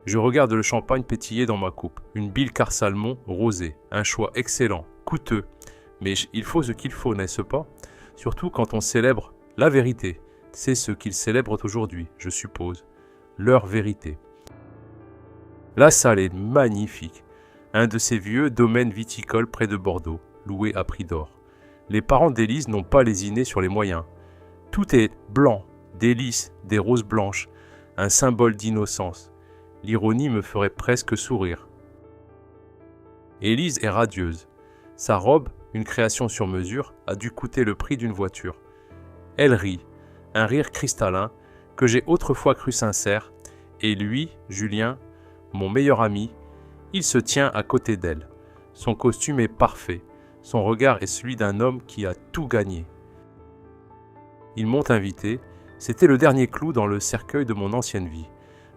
Je regarde le champagne pétiller dans ma coupe. Une bille Carsalmon rosée. Un choix excellent, coûteux. Mais il faut ce qu'il faut, n'est-ce pas? Surtout quand on célèbre la vérité. C'est ce qu'ils célèbrent aujourd'hui, je suppose. Leur vérité. La salle est magnifique. Un de ces vieux domaines viticoles près de Bordeaux, loué à prix d'or. Les parents d'Élise n'ont pas lésiné sur les moyens. Tout est blanc, des lys, des roses blanches, un symbole d'innocence. L'ironie me ferait presque sourire. Élise est radieuse. Sa robe, une création sur mesure, a dû coûter le prix d'une voiture. Elle rit, un rire cristallin que j'ai autrefois cru sincère, et lui, Julien, mon meilleur ami, il se tient à côté d'elle. Son costume est parfait, son regard est celui d'un homme qui a tout gagné. Ils m'ont invité, c'était le dernier clou dans le cercueil de mon ancienne vie.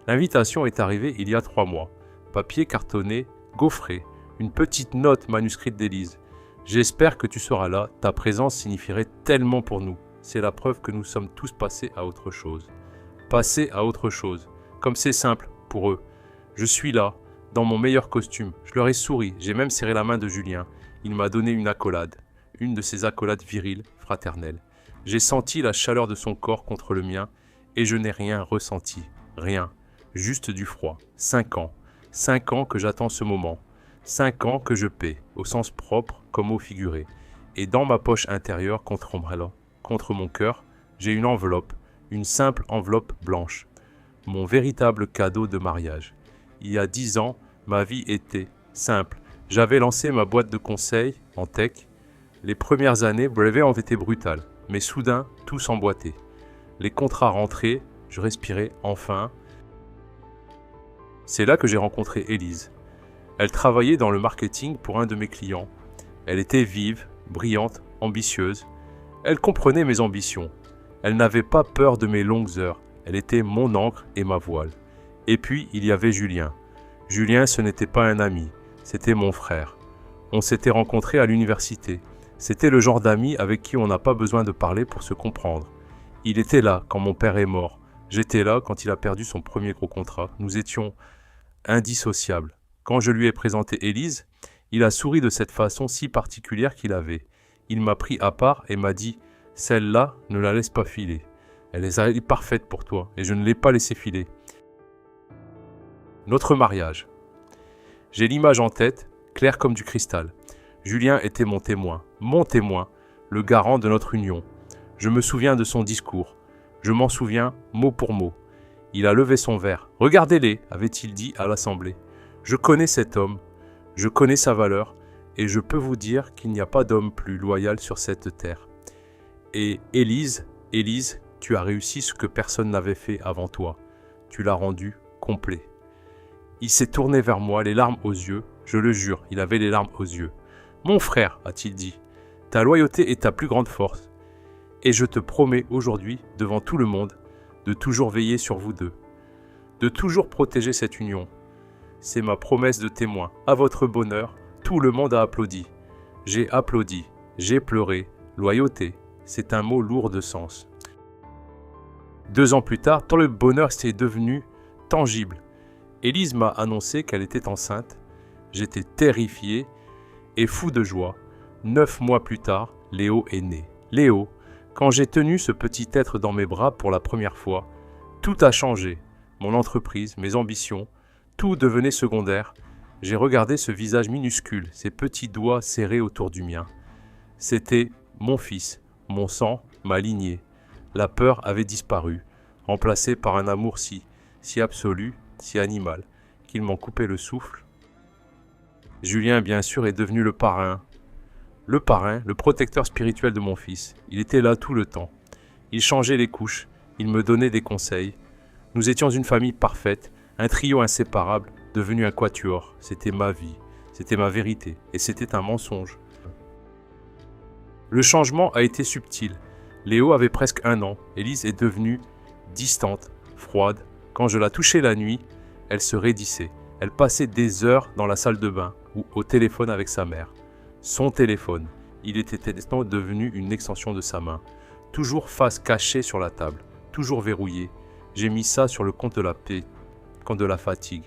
L'invitation est arrivée il y a 3 mois. Papier cartonné, gaufré, une petite note manuscrite d'Élise. J'espère que tu seras là, ta présence signifierait tellement pour nous. C'est la preuve que nous sommes tous passés à autre chose. Passés à autre chose, comme c'est simple pour eux. Je suis là, dans mon meilleur costume. Je leur ai souri, j'ai même serré la main de Julien. Il m'a donné une accolade, une de ces accolades viriles, fraternelles. J'ai senti la chaleur de son corps contre le mien et je n'ai rien ressenti, rien. Juste du froid. 5 ans. 5 ans que j'attends ce moment. 5 ans que je paie, au sens propre comme au figuré. Et dans ma poche intérieure, contre mon cœur, j'ai une enveloppe, une simple enveloppe blanche. Mon véritable cadeau de mariage. Il y a 10 ans, ma vie était simple. J'avais lancé ma boîte de conseils en tech. Les premières années ont été brutales, mais soudain, tout s'emboîtait. Les contrats rentraient, je respirais enfin. C'est là que j'ai rencontré Élise. Elle travaillait dans le marketing pour un de mes clients. Elle était vive, brillante, ambitieuse. Elle comprenait mes ambitions. Elle n'avait pas peur de mes longues heures. Elle était mon ancre et ma voile. Et puis, il y avait Julien. Julien, ce n'était pas un ami, c'était mon frère. On s'était rencontrés à l'université. C'était le genre d'ami avec qui on n'a pas besoin de parler pour se comprendre. Il était là quand mon père est mort. J'étais là quand il a perdu son premier gros contrat. Nous étions indissociables. Quand je lui ai présenté Élise, il a souri de cette façon si particulière qu'il avait. Il m'a pris à part et m'a dit « Celle-là, ne la laisse pas filer. Elle est parfaite pour toi et je ne l'ai pas laissée filer. » Notre mariage. J'ai l'image en tête, claire comme du cristal. Julien était mon témoin, le garant de notre union. Je me souviens de son discours. Je m'en souviens mot pour mot. Il a levé son verre. « Regardez-les » avait-il dit à l'Assemblée. Je connais cet homme, je connais sa valeur, et je peux vous dire qu'il n'y a pas d'homme plus loyal sur cette terre. Et Élise, tu as réussi ce que personne n'avait fait avant toi. Tu l'as rendu complet. Il s'est tourné vers moi, les larmes aux yeux. Je le jure, il avait les larmes aux yeux. « Mon frère, a-t-il dit, ta loyauté est ta plus grande force. Et je te promets aujourd'hui, devant tout le monde, de toujours veiller sur vous deux, de toujours protéger cette union. C'est ma promesse de témoin. À votre bonheur, tout le monde a applaudi. J'ai applaudi, j'ai pleuré. Loyauté, c'est un mot lourd de sens. 2 ans plus tard, tant le bonheur s'est devenu tangible. Élise m'a annoncé qu'elle était enceinte. J'étais terrifié et fou de joie. 9 mois plus tard, Léo est né. Léo, quand j'ai tenu ce petit être dans mes bras pour la première fois, tout a changé. Mon entreprise, mes ambitions, tout devenait secondaire. J'ai regardé ce visage minuscule, ces petits doigts serrés autour du mien. C'était mon fils, mon sang, ma lignée. La peur avait disparu, remplacée par un amour si absolu, si animal, qu'il m'en coupait le souffle. Julien, bien sûr, est devenu le parrain, le protecteur spirituel de mon fils. Il était là tout le temps. Il changeait les couches, il me donnait des conseils. Nous étions une famille parfaite, un trio inséparable, devenu un quatuor. C'était ma vie, c'était ma vérité, et c'était un mensonge. Le changement a été subtil. Léo avait presque 1 an. Élise est devenue distante, froide. Quand je la touchais la nuit, elle se raidissait. Elle passait des heures dans la salle de bain ou au téléphone avec sa mère. Son téléphone, il était devenu une extension de sa main. Toujours face cachée sur la table, toujours verrouillé. J'ai mis ça sur le compte de la paix, compte de la fatigue.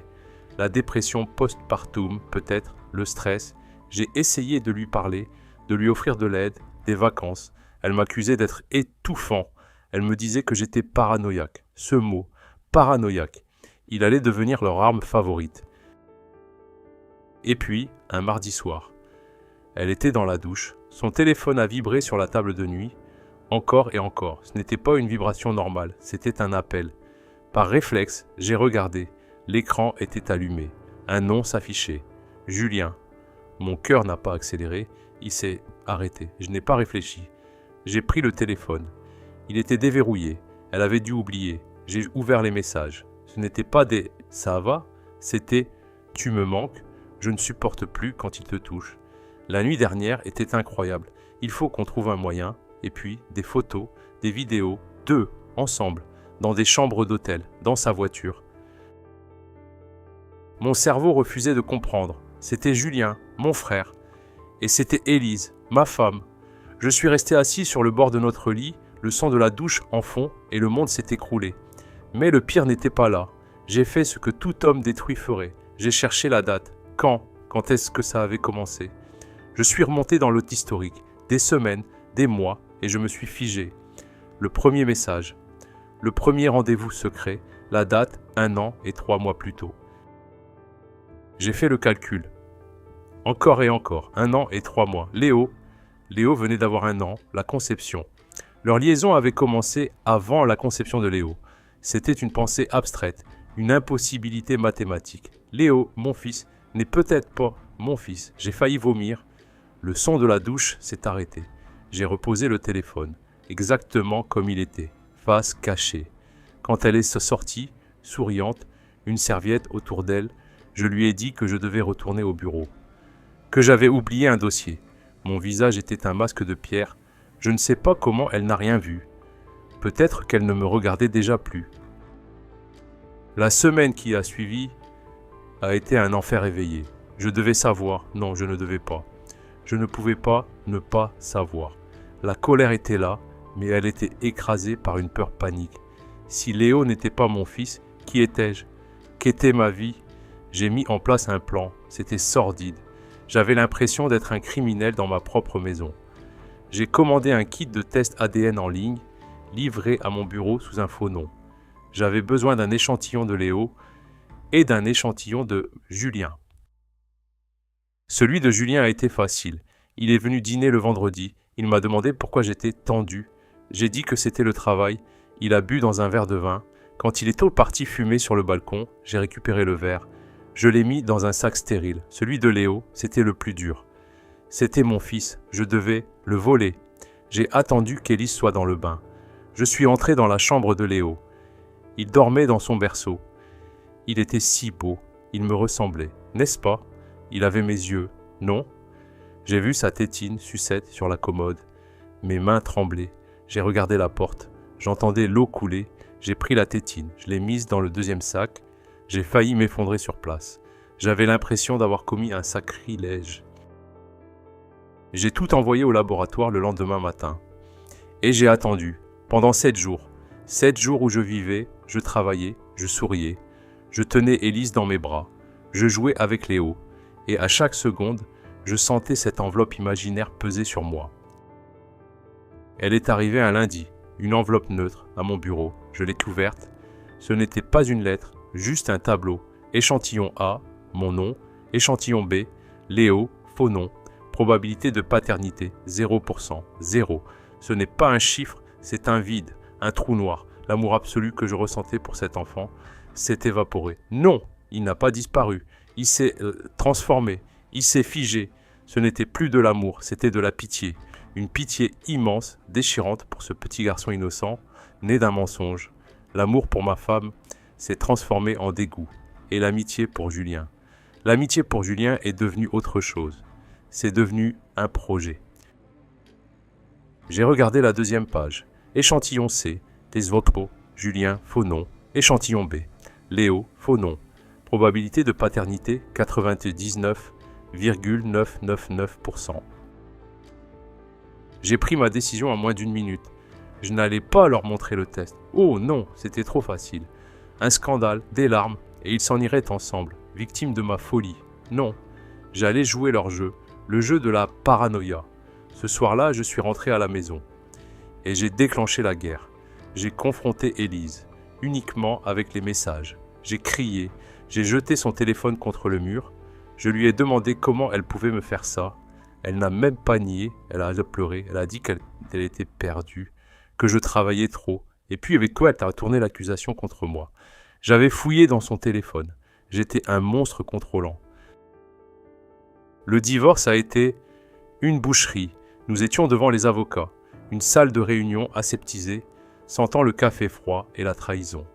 La dépression postpartum, peut-être, le stress. J'ai essayé de lui parler, de lui offrir de l'aide, des vacances. Elle m'accusait d'être étouffant. Elle me disait que j'étais paranoïaque. Ce mot, paranoïaque, il allait devenir leur arme favorite. Et puis, un mardi soir, elle était dans la douche. Son téléphone a vibré sur la table de nuit. Encore et encore. Ce n'était pas une vibration normale, c'était un appel. Par réflexe, j'ai regardé. L'écran était allumé. Un nom s'affichait. Julien. Mon cœur n'a pas accéléré. Il s'est arrêté. Je n'ai pas réfléchi. J'ai pris le téléphone. Il était déverrouillé. Elle avait dû oublier. J'ai ouvert les messages. Ce n'était pas des « ça va », c'était « tu me manques, je ne supporte plus quand il te touche ». La nuit dernière était incroyable. Il faut qu'on trouve un moyen. Et puis, des photos, des vidéos, 2, ensemble, dans des chambres d'hôtel, dans sa voiture. Mon cerveau refusait de comprendre. C'était Julien, mon frère. Et c'était Élise, ma femme. Je suis resté assis sur le bord de notre lit, le sang de la douche en fond, et le monde s'est écroulé. Mais le pire n'était pas là. J'ai fait ce que tout homme détruit ferait. J'ai cherché la date. Quand est-ce que ça avait commencé? Je suis remonté dans l'autre historique, des semaines, des mois, et je me suis figé. Le premier message, le premier rendez-vous secret, la date 1 an et 3 mois plus tôt. J'ai fait le calcul. Encore et encore, 1 an et 3 mois. Léo venait d'avoir 1 an, la conception. Leur liaison avait commencé avant la conception de Léo. C'était une pensée abstraite, une impossibilité mathématique. Léo, mon fils, n'est peut-être pas mon fils. J'ai failli vomir. Le son de la douche s'est arrêté. J'ai reposé le téléphone, exactement comme il était, face cachée. Quand elle est sortie, souriante, une serviette autour d'elle, je lui ai dit que je devais retourner au bureau, que j'avais oublié un dossier. Mon visage était un masque de pierre. Je ne sais pas comment elle n'a rien vu. Peut-être qu'elle ne me regardait déjà plus. La semaine qui a suivi a été un enfer éveillé. Je devais savoir. Non, je ne devais pas. Je ne pouvais pas ne pas savoir. La colère était là, mais elle était écrasée par une peur panique. Si Léo n'était pas mon fils, qui étais-je? Qu'était ma vie? J'ai mis en place un plan. C'était sordide. J'avais l'impression d'être un criminel dans ma propre maison. J'ai commandé un kit de test ADN en ligne, livré à mon bureau sous un faux nom. J'avais besoin d'un échantillon de Léo et d'un échantillon de Julien. Celui de Julien a été facile. Il est venu dîner le vendredi. Il m'a demandé pourquoi j'étais tendu. J'ai dit que c'était le travail. Il a bu dans un verre de vin. Quand il est parti fumer sur le balcon, j'ai récupéré le verre. Je l'ai mis dans un sac stérile. Celui de Léo, c'était le plus dur. C'était mon fils. Je devais le voler. J'ai attendu qu'Élise soit dans le bain. Je suis entré dans la chambre de Léo. Il dormait dans son berceau. Il était si beau. Il me ressemblait. N'est-ce pas? Il avait mes yeux. Non? J'ai vu sa tétine, sucette, sur la commode. Mes mains tremblaient. J'ai regardé la porte. J'entendais l'eau couler. J'ai pris la tétine. Je l'ai mise dans le deuxième sac. J'ai failli m'effondrer sur place. J'avais l'impression d'avoir commis un sacrilège. J'ai tout envoyé au laboratoire le lendemain matin. Et j'ai attendu. Pendant 7 jours. 7 jours où je vivais, je travaillais, je souriais. Je tenais Élise dans mes bras. Je jouais avec Léo. Et à chaque seconde, je sentais cette enveloppe imaginaire peser sur moi. Elle est arrivée un lundi, une enveloppe neutre, à mon bureau. Je l'ai ouverte. Ce n'était pas une lettre, juste un tableau. Échantillon A, mon nom. Échantillon B, Léo, faux nom. Probabilité de paternité, 0%. 0. Ce n'est pas un chiffre, c'est un vide, un trou noir. L'amour absolu que je ressentais pour cet enfant s'est évaporé. Non, il n'a pas disparu. Il s'est transformé. Il s'est figé. Ce n'était plus de l'amour, c'était de la pitié. Une pitié immense, déchirante pour ce petit garçon innocent, né d'un mensonge. L'amour pour ma femme s'est transformé en dégoût. Et l'amitié pour Julien. L'amitié pour Julien est devenue autre chose. C'est devenu un projet. J'ai regardé la deuxième page. Échantillon C, Desvokpo, Julien, faux nom. Échantillon B, Léo, faux nom. Probabilité de paternité, 99,999%. J'ai pris ma décision en moins d'1 minute. Je n'allais pas leur montrer le test. Oh non, c'était trop facile. Un scandale, des larmes, et ils s'en iraient ensemble, victime de ma folie. Non, j'allais jouer leur jeu, le jeu de la paranoïa. Ce soir-là, je suis rentré à la maison. Et j'ai déclenché la guerre. J'ai confronté Élise, uniquement avec les messages. J'ai crié, j'ai jeté son téléphone contre le mur. Je lui ai demandé comment elle pouvait me faire ça. Elle n'a même pas nié, elle a pleuré, elle a dit qu'elle était perdue, que je travaillais trop. Et puis avec quoi elle a tourné l'accusation contre moi. J'avais fouillé dans son téléphone. J'étais un monstre contrôlant. Le divorce a été une boucherie. Nous étions devant les avocats, une salle de réunion aseptisée, sentant le café froid et la trahison.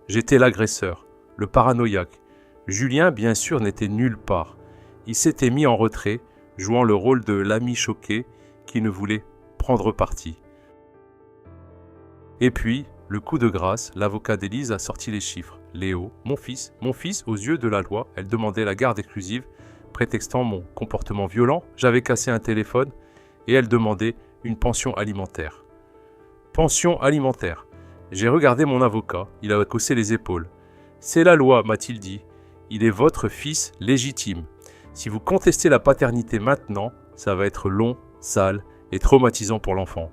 J'étais l'agresseur, le paranoïaque. Julien, bien sûr, n'était nulle part. Il s'était mis en retrait, jouant le rôle de l'ami choqué qui ne voulait prendre parti. Et puis, le coup de grâce, l'avocat d'Élise a sorti les chiffres. Léo, mon fils, aux yeux de la loi, elle demandait la garde exclusive, prétextant mon comportement violent, j'avais cassé un téléphone, et elle demandait une pension alimentaire. Pension alimentaire. J'ai regardé mon avocat, il a haussé les épaules. C'est la loi, m'a-t-il dit. Il est votre fils légitime. Si vous contestez la paternité maintenant, ça va être long, sale et traumatisant pour l'enfant.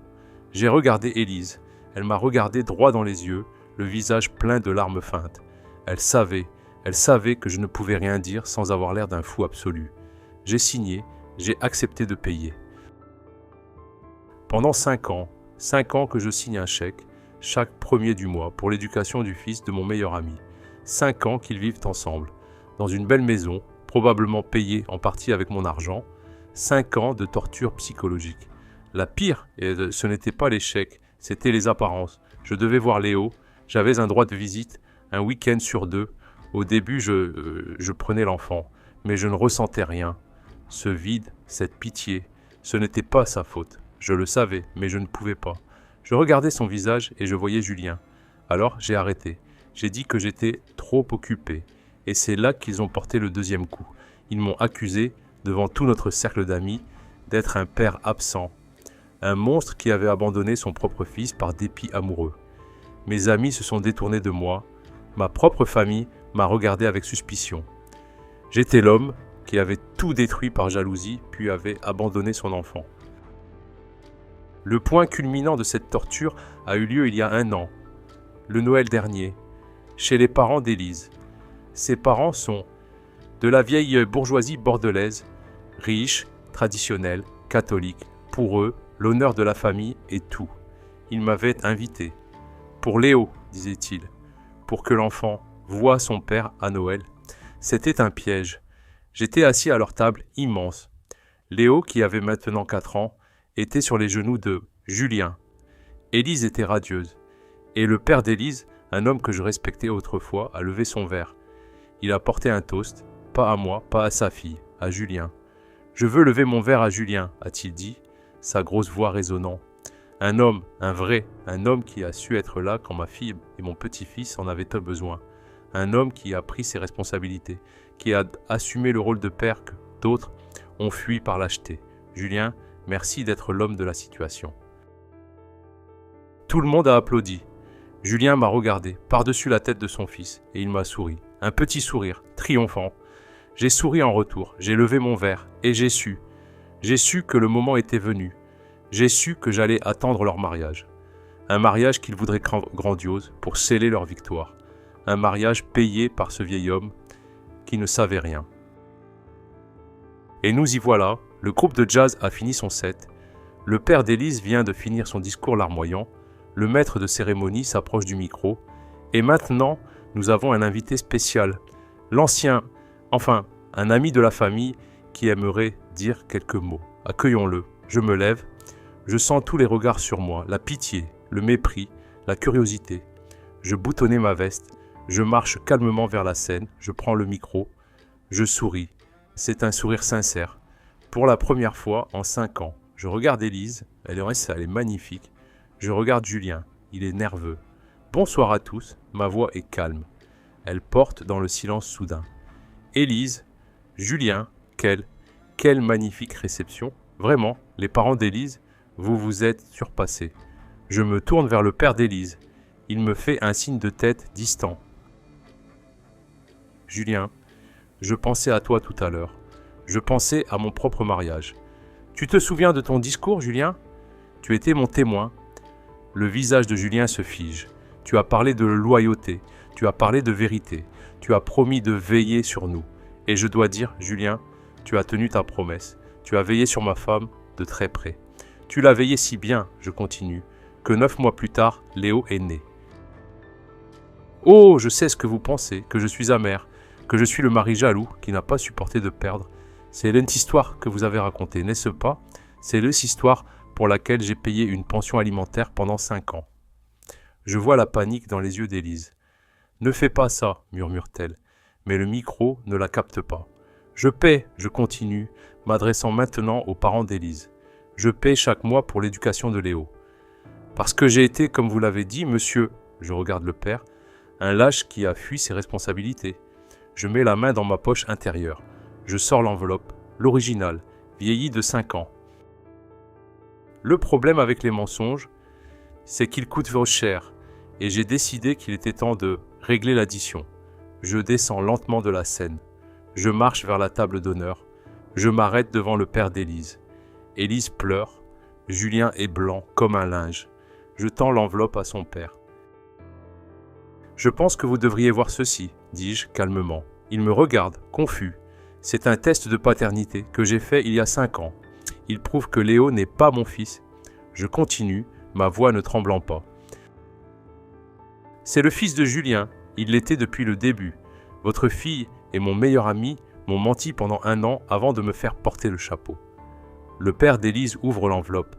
J'ai regardé Élise. Elle m'a regardé droit dans les yeux, le visage plein de larmes feintes. Elle savait que je ne pouvais rien dire sans avoir l'air d'un fou absolu. J'ai signé, j'ai accepté de payer. Pendant 5 ans que je signe un chèque, chaque premier du mois, pour l'éducation du fils de mon meilleur ami. 5 ans qu'ils vivent ensemble, dans une belle maison, probablement payée en partie avec mon argent. 5 ans de torture psychologique. La pire, ce n'était pas les chèques, c'était les apparences. Je devais voir Léo, j'avais un droit de visite, un week-end sur 2. Au début, je prenais l'enfant, mais je ne ressentais rien. Ce vide, cette pitié, ce n'était pas sa faute. Je le savais, mais je ne pouvais pas. Je regardais son visage et je voyais Julien. Alors j'ai arrêté. J'ai dit que j'étais trop occupé. Et c'est là qu'ils ont porté le deuxième coup. Ils m'ont accusé, devant tout notre cercle d'amis, d'être un père absent. Un monstre qui avait abandonné son propre fils par dépit amoureux. Mes amis se sont détournés de moi. Ma propre famille m'a regardé avec suspicion. J'étais l'homme qui avait tout détruit par jalousie, puis avait abandonné son enfant. Le point culminant de cette torture a eu lieu il y a 1 an, le Noël dernier, chez les parents d'Élise. Ses parents sont de la vieille bourgeoisie bordelaise, riche, traditionnelle, catholique. Pour eux, l'honneur de la famille est tout. Ils m'avaient invité. Pour Léo, disait-il, pour que l'enfant voie son père à Noël. C'était un piège. J'étais assis à leur table immense. Léo, qui avait maintenant 4 ans, était sur les genoux de Julien. Élise était radieuse. Et le père d'Élise, un homme que je respectais autrefois, a levé son verre. Il a porté un toast, pas à moi, pas à sa fille, à Julien. « Je veux lever mon verre à Julien », a-t-il dit, sa grosse voix résonnant. Un homme, un vrai, un homme qui a su être là quand ma fille et mon petit-fils en avaient besoin. Un homme qui a pris ses responsabilités, qui a assumé le rôle de père que d'autres ont fui par lâcheté. Julien, merci d'être l'homme de la situation. Tout le monde a applaudi. Julien m'a regardé par-dessus la tête de son fils et il m'a souri. Un petit sourire, triomphant. J'ai souri en retour, j'ai levé mon verre et j'ai su. J'ai su que le moment était venu. J'ai su que j'allais attendre leur mariage. Un mariage qu'ils voudraient grandiose pour sceller leur victoire. Un mariage payé par ce vieil homme qui ne savait rien. Et nous y voilà, le groupe de jazz a fini son set. Le père d'Élise vient de finir son discours larmoyant. Le maître de cérémonie s'approche du micro. Et maintenant, nous avons un invité spécial. Un ami de la famille qui aimerait dire quelques mots. Accueillons-le. Je me lève. Je sens tous les regards sur moi, la pitié, le mépris, la curiosité. Je boutonnais ma veste. Je marche calmement vers la scène. Je prends le micro. Je souris. C'est un sourire sincère. Pour la première fois en 5 ans. Je regarde Élise. Elle est magnifique. Je regarde Julien. Il est nerveux. Bonsoir à tous. Ma voix est calme. Elle porte dans le silence soudain. Élise, Julien, quelle magnifique réception. Vraiment, les parents d'Élise, vous vous êtes surpassés. Je me tourne vers le père d'Élise. Il me fait un signe de tête distant. Julien, Je pensais à toi tout à l'heure. Je pensais à mon propre mariage. Tu te souviens de ton discours, Julien ? Tu étais mon témoin. Le visage de Julien se fige. Tu as parlé de loyauté. Tu as parlé de vérité. Tu as promis de veiller sur nous. Et je dois dire, Julien, tu as tenu ta promesse. Tu as veillé sur ma femme de très près. Tu l'as veillée si bien, je continue, que 9 mois plus tard, Léo est né. Oh, je sais ce que vous pensez, que je suis amer, que je suis le mari jaloux qui n'a pas supporté de perdre. C'est l'histoire que vous avez racontée, n'est-ce pas ? C'est l'histoire pour laquelle j'ai payé une pension alimentaire pendant 5 ans. Je vois la panique dans les yeux d'Élise. Ne fais pas ça, murmure-t-elle, mais le micro ne la capte pas. Je paie, je continue, m'adressant maintenant aux parents d'Élise. Je paie chaque mois pour l'éducation de Léo. Parce que j'ai été, comme vous l'avez dit, monsieur, je regarde le père, un lâche qui a fui ses responsabilités. Je mets la main dans ma poche intérieure. Je sors l'enveloppe, l'original, vieilli de 5 ans. Le problème avec les mensonges, c'est qu'ils coûtent cher, et j'ai décidé qu'il était temps de régler l'addition. Je descends lentement de la scène. Je marche vers la table d'honneur. Je m'arrête devant le père d'Élise. Élise pleure. Julien est blanc comme un linge. Je tends l'enveloppe à son père. « Je pense que vous devriez voir ceci, dis-je calmement. Il me regarde, confus. C'est un test de paternité que j'ai fait il y a 5 ans. Il prouve que Léo n'est pas mon fils. Je continue, ma voix ne tremblant pas. C'est le fils de Julien. Il l'était depuis le début. Votre fille et mon meilleur ami m'ont menti pendant 1 an avant de me faire porter le chapeau. » Le père d'Élise ouvre l'enveloppe.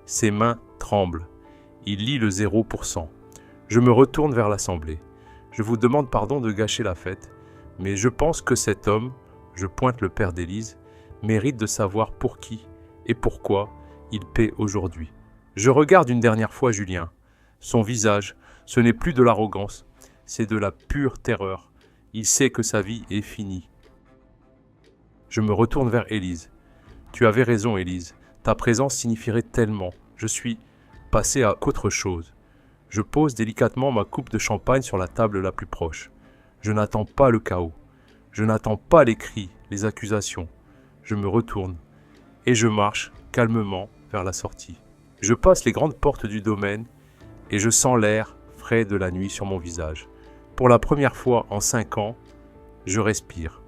Ses mains tremblent. Il lit le 0%. Je me retourne vers l'assemblée. Je vous demande pardon de gâcher la fête, mais je pense que cet homme, je pointe le père d'Élise, mérite de savoir pour qui et pourquoi il paie aujourd'hui. Je regarde une dernière fois Julien. Son visage, ce n'est plus de l'arrogance, c'est de la pure terreur. Il sait que sa vie est finie. Je me retourne vers Élise. Tu avais raison, Élise. Ta présence signifierait tellement. Je suis passé à qu'autre chose. Je pose délicatement ma coupe de champagne sur la table la plus proche. Je n'attends pas le chaos. Je n'attends pas les cris, les accusations. Je me retourne et je marche calmement vers la sortie. Je passe les grandes portes du domaine et je sens l'air frais de la nuit sur mon visage. Pour la première fois en 5 ans, je respire.